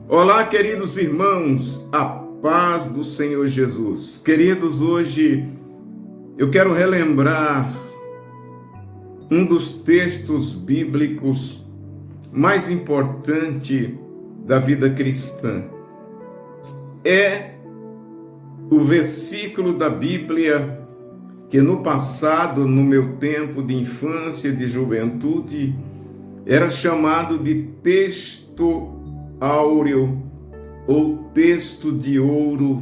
Olá, queridos irmãos, a paz do Senhor Jesus. Queridos, hoje eu quero relembrar um dos textos bíblicos mais importantes da vida cristã. É o versículo da Bíblia que no passado, no meu tempo de infância e de juventude, era chamado de texto áureo ou texto de ouro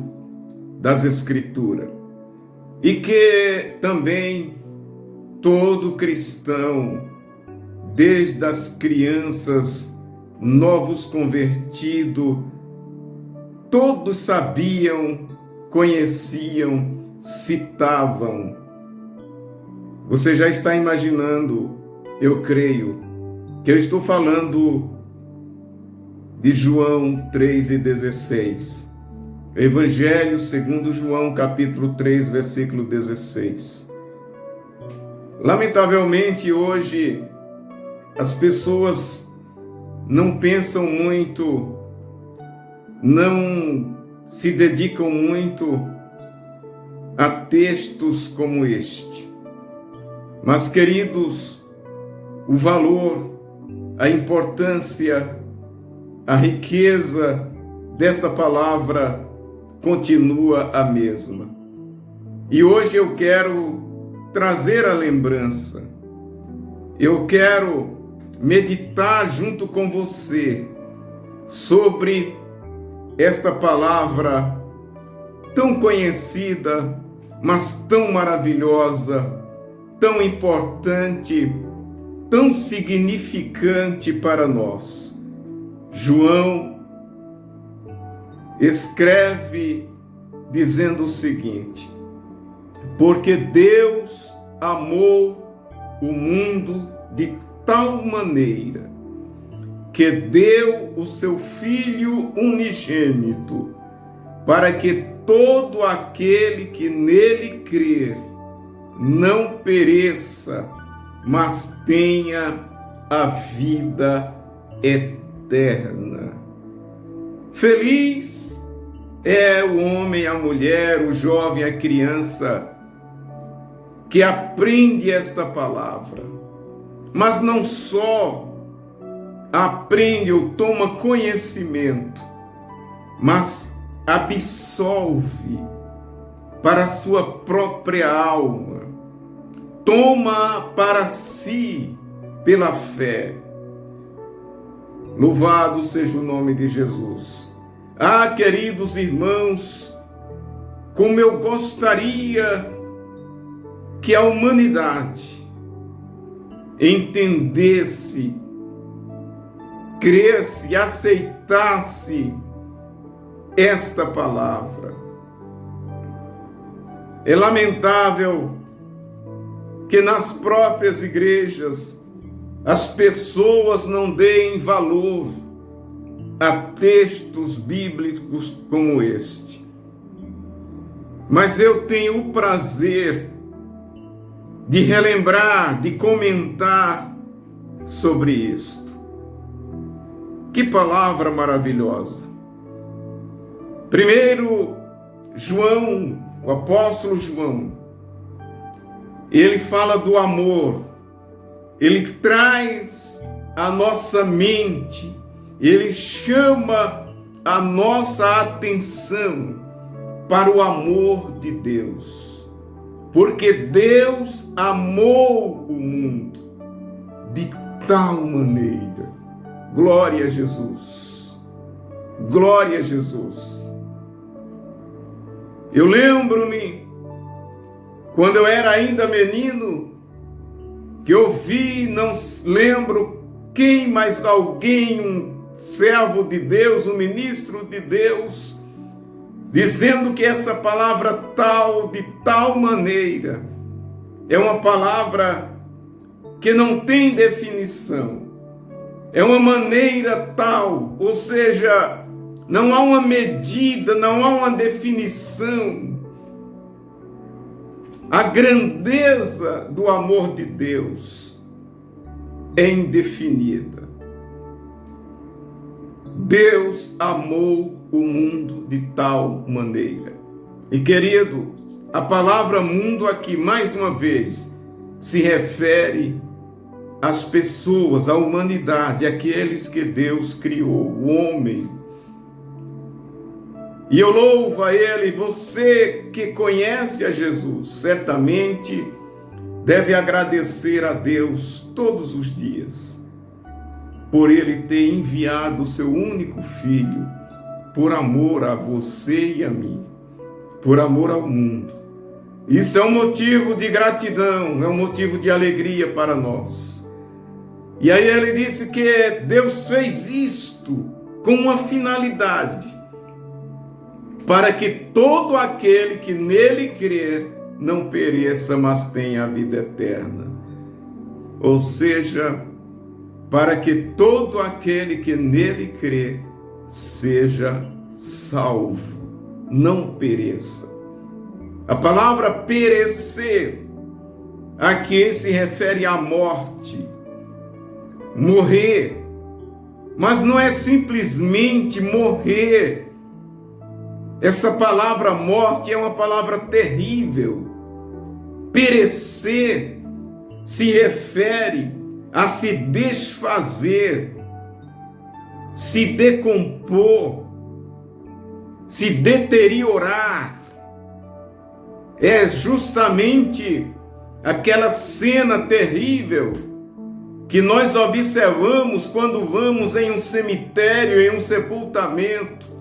das Escrituras, e que também todo cristão, desde as crianças, novos convertidos, todos sabiam, conheciam, citavam. Você já está imaginando, eu creio, que eu estou falando de João 3:16. Evangelho segundo João, capítulo 3, versículo 16. Lamentavelmente, hoje, as pessoas não pensam muito, não se dedicam muito a textos como este. Mas, queridos, o valor, a importância, a riqueza desta palavra continua a mesma. E hoje eu quero trazer a lembrança. Eu quero meditar junto com você sobre esta palavra tão conhecida, mas tão maravilhosa, tão importante, tão significante para nós. João escreve dizendo o seguinte: porque Deus amou o mundo de tal maneira que deu o seu Filho unigênito, para que todo aquele que nele crer não pereça, mas tenha a vida eterna. Feliz é o homem, a mulher, o jovem, a criança que aprende esta palavra, mas não só aprende ou toma conhecimento, mas absolve para a sua própria alma, toma para si pela fé. Louvado seja o nome de Jesus. Ah, queridos irmãos, como eu gostaria que a humanidade entendesse, cresce, aceitasse esta palavra. É lamentável que nas próprias igrejas as pessoas não deem valor a textos bíblicos como este. Mas eu tenho o prazer de relembrar, de comentar sobre isto. Que palavra maravilhosa! Primeiro, João, o apóstolo João, ele fala do amor. Ele traz a nossa mente, ele chama a nossa atenção para o amor de Deus. Porque Deus amou o mundo de tal maneira. Glória a Jesus. Glória a Jesus. Eu lembro-me, quando eu era ainda menino, que eu vi, não lembro quem, mas alguém, um servo de Deus, um ministro de Deus, dizendo que essa palavra tal, de tal maneira, é uma palavra que não tem definição, é uma maneira tal, ou seja, não há uma medida, não há uma definição. A grandeza do amor de Deus é indefinida. Deus amou o mundo de tal maneira. E querido, a palavra mundo aqui, mais uma vez, se refere às pessoas, à humanidade, aqueles que Deus criou, o homem. E eu louvo a Ele. Você que conhece a Jesus, certamente deve agradecer a Deus todos os dias, por Ele ter enviado o seu único Filho, por amor a você e a mim, por amor ao mundo. Isso é um motivo de gratidão, é um motivo de alegria para nós. E aí ele disse que Deus fez isto com uma finalidade, para que todo aquele que nele crer não pereça, mas tenha a vida eterna. Ou seja, para que todo aquele que nele crê seja salvo, não pereça. A palavra perecer aqui se refere à morte, morrer, mas não é simplesmente morrer. Essa palavra morte é uma palavra terrível. Perecer se refere a se desfazer, se decompor, se deteriorar. É justamente aquela cena terrível que nós observamos quando vamos em um cemitério, em um sepultamento,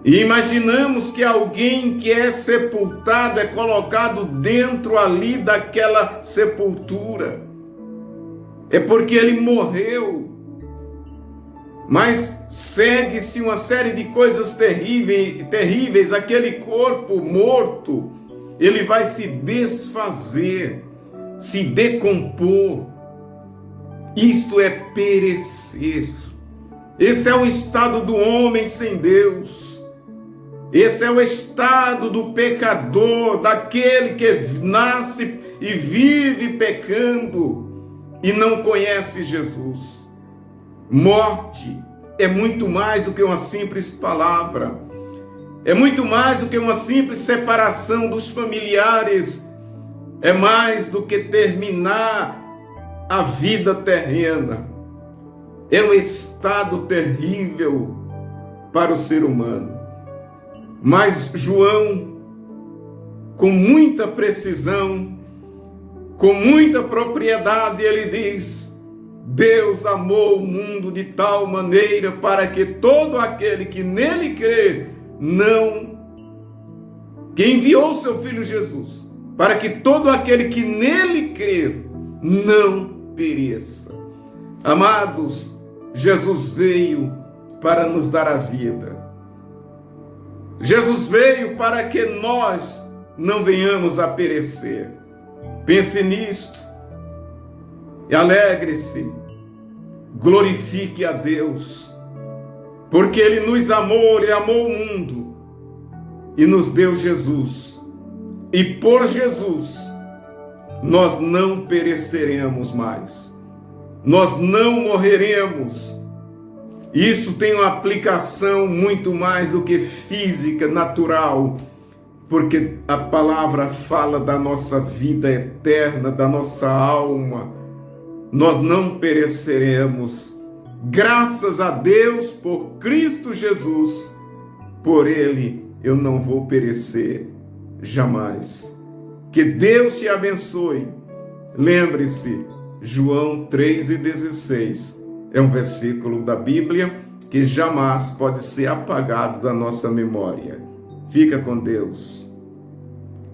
e imaginamos que alguém que é sepultado é colocado dentro ali daquela sepultura. É porque ele morreu. Mas segue-se uma série de coisas terríveis. Aquele corpo morto, ele vai se desfazer, se decompor. Isto é perecer. Esse é o estado do homem sem Deus. Esse é o estado do pecador, daquele que nasce e vive pecando e não conhece Jesus. Morte é muito mais do que uma simples palavra. É muito mais do que uma simples separação dos familiares. É mais do que terminar a vida terrena. É um estado terrível para o ser humano. Mas João, com muita precisão, com muita propriedade, ele diz: Deus amou o mundo de tal maneira para que todo aquele que nele crê, que enviou seu Filho Jesus, para que todo aquele que nele crê, não pereça. Amados, Jesus veio para nos dar a vida. Jesus veio para que nós não venhamos a perecer. Pense nisto e alegre-se, glorifique a Deus, porque Ele nos amou, Ele amou o mundo e nos deu Jesus. E por Jesus nós não pereceremos mais, nós não morreremos. Isso tem uma aplicação muito mais do que física, natural, porque a palavra fala da nossa vida eterna, da nossa alma. Nós não pereceremos. Graças a Deus por Cristo Jesus, por Ele eu não vou perecer jamais. Que Deus te abençoe. Lembre-se, João 3,16. É um versículo da Bíblia que jamais pode ser apagado da nossa memória. Fica com Deus.